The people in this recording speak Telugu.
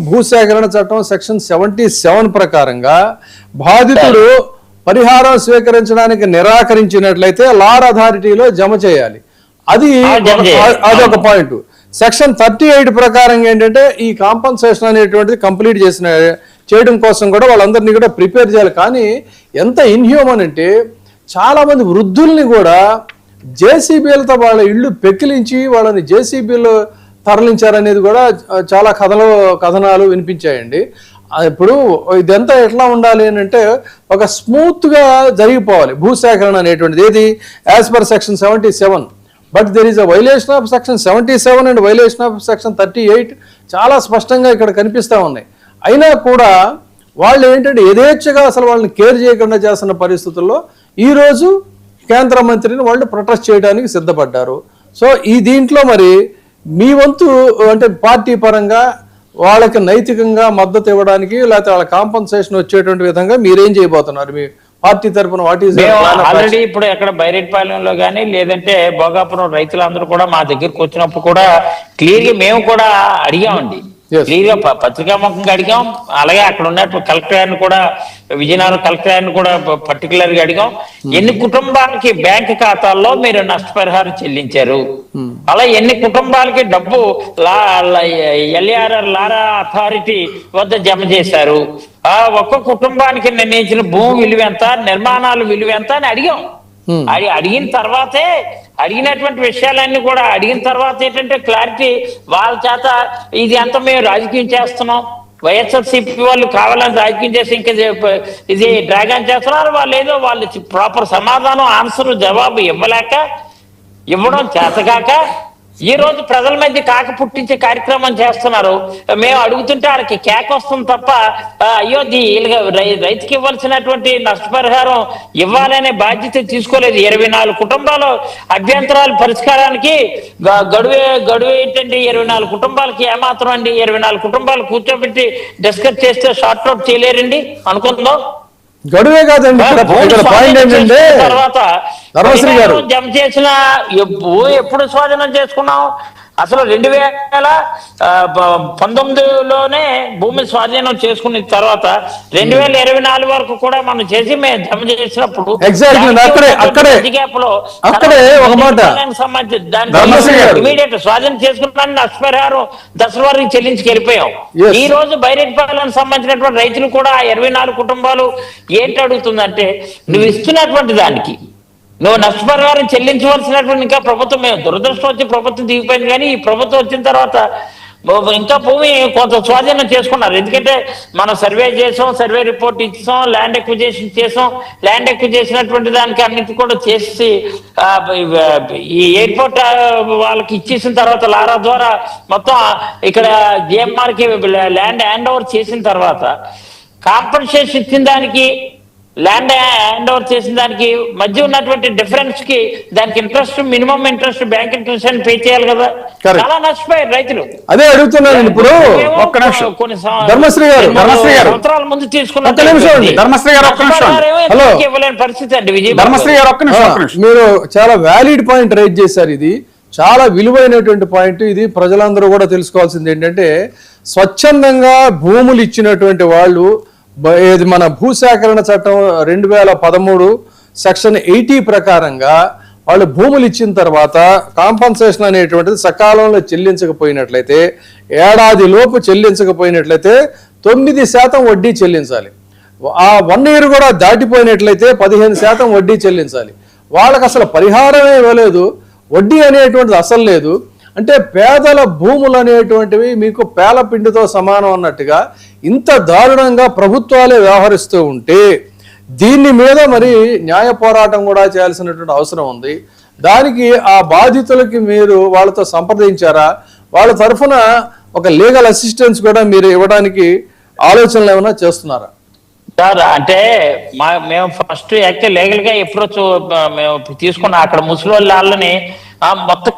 భూసేకరణ చట్టం సెక్షన్ 77 ప్రకారంగా బాధితుడు పరిహారం స్వీకరించడానికి నిరాకరించినట్లయితే లార్ అథారిటీలో జమ చేయాలి. అదొక పాయింట్. సెక్షన్ 38 ప్రకారంగా ఏంటంటే ఈ కాంపన్సేషన్ అనేటువంటిది కంప్లీట్ చేయడం కోసం కూడా వాళ్ళందరినీ కూడా ప్రిపేర్ చేయాలి. కానీ ఎంత ఇన్హ్యూమన్ అంటే చాలా మంది వృద్ధుల్ని కూడా జేసీబీలతో వాళ్ళ ఇళ్ళు పెకిలించి వాళ్ళని జేసీబీలో తరలించారనేది కూడా చాలా కథనాలు వినిపించాయండి. ఇప్పుడు ఇదంతా ఎట్లా ఉండాలి అని అంటే ఒక స్మూత్గా జరిగిపోవాలి భూసేకరణ అనేటువంటిది. ఏది as per section 77. But there is a violation of section 77 and violation of section 38 చాలా స్పష్టంగా ఇక్కడ కనిపిస్తూ ఉన్నాయి. అయినా కూడా వాళ్ళు ఏంటంటే యథేచ్ఛగా అసలు వాళ్ళని కేర్ చేయకుండా చేస్తున్న పరిస్థితుల్లో ఈరోజు కేంద్ర మంత్రిని వాళ్ళు ప్రొటెస్ట్ చేయడానికి సిద్ధపడ్డారు. సో దీంట్లో మరి మీ వంతు అంటే పార్టీ పరంగా వాళ్ళకి నైతికంగా మద్దతు ఇవ్వడానికి లేకపోతే వాళ్ళ కాంపన్సేషన్ వచ్చేటువంటి విధంగా మీరేం చేయబోతున్నారు మీ పార్టీ తరఫున? ఆల్రెడీ ఇప్పుడు ఎక్కడ బైరెడ్పాలెంలో కానీ లేదంటే భోగాపురం రైతులందరూ కూడా మా దగ్గరకు వచ్చినప్పుడు కూడా క్లియర్ గా మేము కూడా అడిగామండి. క్లియర్ గా పత్రికాముఖంగా అడిగాం. అలాగే అక్కడ ఉన్నటువంటి కలెక్టర్ గారిని కూడా, విజయనగరం కలెక్టర్ గారిని కూడా పర్టికులర్ గా అడిగాం. ఎన్ని కుటుంబాలకి బ్యాంక్ ఖాతాల్లో మీరు నష్టపరిహారం చెల్లించారు, అలా ఎన్ని కుటుంబాలకి డబ్బు LAR లారా అథారిటీ వద్ద జమ చేశారు, ఒక్క కుటుంబానికి నిర్ణయించిన భూమి విలువ ఎంత, నిర్మాణాల విలువ ఎంత అని అడిగాం. అడిగిన తర్వాతే అడిగినటువంటి విషయాలన్నీ కూడా అడిగిన తర్వాత ఏంటంటే క్లారిటీ వాళ్ళ చేత ఇది ఎంత మేము రాజకీయం చేస్తున్నాం, వైఎస్ఆర్సీపీ వాళ్ళు కావాలని రాజకీయం చేసి ఇంకా ఇది డ్రాగన్ చేస్తున్నారు. వాళ్ళు ఏదో వాళ్ళు ప్రాపర్ సమాధానం ఆన్సర్ జవాబు ఇవ్వడం చేతకాక ఈ రోజు ప్రజల మధ్య కాక పుట్టించే కార్యక్రమం చేస్తున్నారు. మేము అడుగుతుంటే వాళ్ళకి కేక వస్తుంది తప్ప అయ్యో రైతుకి ఇవ్వాల్సినటువంటి నష్టపరిహారం ఇవ్వాలనే బాధ్యత తీసుకోలేదు. 24 కుటుంబాలు అభ్యంతరాల పరిష్కారానికి గడువు ఏంటండి? 24 కుటుంబాలకి ఏమాత్రం అండి? 24 కుటుంబాలు కూర్చోబెట్టి డిస్కస్ చేస్తే షార్ట్ అవుట్ చేయలేరండి అనుకుందాం. గడువే కాదండి, పాయింట్ ఏంటంటే తర్వాత జమ చేసిన ఎప్పుడు స్వాధీనం చేసుకున్నాం? అసలు 2019లోనే భూమి స్వాధీనం చేసుకున్న తర్వాత 2024 వరకు కూడా మనం చేసి మేము జమ చేసినప్పుడు ఇమీడియట్ స్వాధీనం చేసుకున్నాను నష్టపరిహారం దసరా వరకు చెల్లించి వెళ్ళిపోయాం. ఈ రోజు బైరెడ్పాలెంకి సంబంధించినటువంటి రైతులు కూడా 24 కుటుంబాలు ఏంటి అడుగుతుందంటే నువ్వు ఇస్తున్నటువంటి దానికి నువ్వు నష్టపరిహారం చెల్లించవలసినటువంటి ఇంకా ప్రభుత్వం, మేము దురదృష్టం వచ్చి ప్రభుత్వం దిగిపోయింది, కానీ ఈ ప్రభుత్వం వచ్చిన తర్వాత ఇంకా భూమి కొంత స్వాధీనం చేసుకున్నారు. ఎందుకంటే మనం సర్వే చేసాం, సర్వే రిపోర్ట్ ఇచ్చాం, ల్యాండ్ ఎక్విజిషన్ చేసాం. ల్యాండ్ ఎక్విజిషన్ దానికి అన్నిటి కూడా చేసి ఈ ఎయిర్పోర్ట్ వాళ్ళకి ఇచ్చేసిన తర్వాత లారా ద్వారా మొత్తం ఇక్కడ జిఎంఆర్కి ల్యాండ్ హ్యాండ్ ఓవర్ చేసిన తర్వాత కాంపన్సేషన్ ఇచ్చిన దానికి ల్యాండ్ హ్యాండ్ ఓవర్ చేసిన దానికి మధ్య ఉన్నటువంటి డిఫరెన్స్ కి దానికి interest, minimum interest, bank interest అని పే చేయాలి కదా. చాలా నష్టపోయారు రైతులు. అదే అడుగుతున్నాను ఇప్పుడు. కొన్ని సంవత్సరాల ముందు తీసుకున్న ఇవ్వలేని పరిస్థితి అండి. విజయ్ మీరు చాలా వ్యాలిడ్ పాయింట్ రైజ్ చేశారు. ఇది చాలా విలువైనటువంటి పాయింట్. ఇది ప్రజలందరూ కూడా తెలుసుకోవాల్సింది ఏంటంటే స్వచ్ఛందంగా భూములు ఇచ్చినటువంటి వాళ్ళు మన భూసేకరణ చట్టం 2013 సెక్షన్ 80 ప్రకారంగా వాళ్ళు భూములు ఇచ్చిన తర్వాత కాంపన్సేషన్ అనేటువంటిది సకాలంలో చెల్లించకపోయినట్లయితే, ఏడాది లోపు చెల్లించకపోయినట్లయితే 9% వడ్డీ చెల్లించాలి. ఆ 1 year కూడా దాటిపోయినట్లయితే 15% వడ్డీ చెల్లించాలి. వాళ్ళకి అసలు పరిహారమే ఇవ్వలేదు, వడ్డీ అనేటువంటిది అసలు లేదు. అంటే పేదల భూములు అనేటువంటివి మీకు పేలపిండితో సమానం అన్నట్టుగా ఇంత దారుణంగా ప్రభుత్వాలే వ్యవహరిస్తూ ఉంటే దీని మీద మరి న్యాయ పోరాటం కూడా చేయాల్సినటువంటి అవసరం ఉంది. దానికి ఆ బాధితులకి మీరు వాళ్ళతో సంప్రదించారా? వాళ్ళ తరఫున ఒక లీగల్ అసిస్టెన్స్ కూడా మీరు ఇవ్వడానికి ఆలోచనలు ఏమైనా చేస్తున్నారా? సార్ అంటే మేము ఫస్ట్ యాక్చువల్ లీగల్ గా ఎప్పుడో మేము తీసుకున్న అక్కడ ముసలి వాళ్ళని మొత్తం